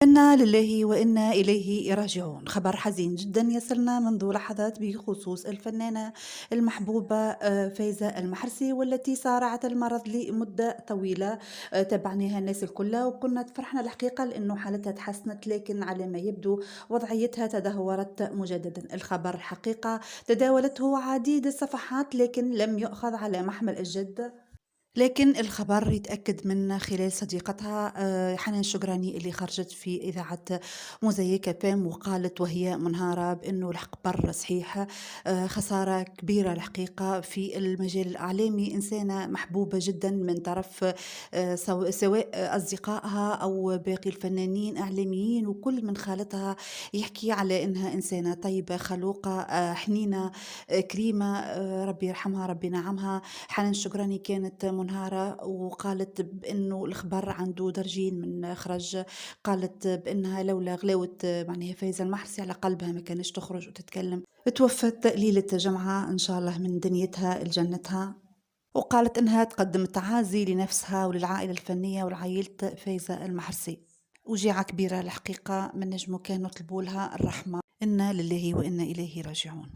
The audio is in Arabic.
إنا لله وإنا إليه راجعون. خبر حزين جدا يصلنا منذ لحظات بخصوص الفنانة المحبوبة فايزة المحرسي، والتي صارعت المرض لمدة طويلة. تبعناها الناس الكل وكنا فرحنا الحقيقة لأنه حالتها تحسنت، لكن على ما يبدو وضعيتها تدهورت مجددا. الخبر الحقيقة تداولته عديد الصفحات لكن لم يؤخذ على محمل الجد، لكن الخبر يتأكد من خلال صديقتها حنان شجراني اللي خرجت في إذاعة موزايك فام وقالت وهي منهارة بأنه الخبر صحيح. خسارة كبيرة الحقيقة في المجال الإعلامي، إنسانة محبوبة جدا من طرف سواء أصدقائها أو باقي الفنانين إعلاميين، وكل من خالتها يحكي على إنها إنسانة طيبة خلوقة حنينة كريمة. ربي يرحمها ربي ينعمها. حنان الشجراني كانت منهارة وقالت بأنه الخبر عنده درجين من خرج. قالت بأنها لولا غلاوة معناها فايزة المحرسي على قلبها ما كانش تخرج وتتكلم. توفت ليلة جمعة إن شاء الله من دنيتها لجنتها، وقالت إنها تقدم التعازي لنفسها وللعائلة الفنية ولعائلة فايزة المحرسي. وجيعة كبيرة الحقيقة من نجمو كانوا طلبوا لها الرحمة. إنا لله وإنا إليه راجعون.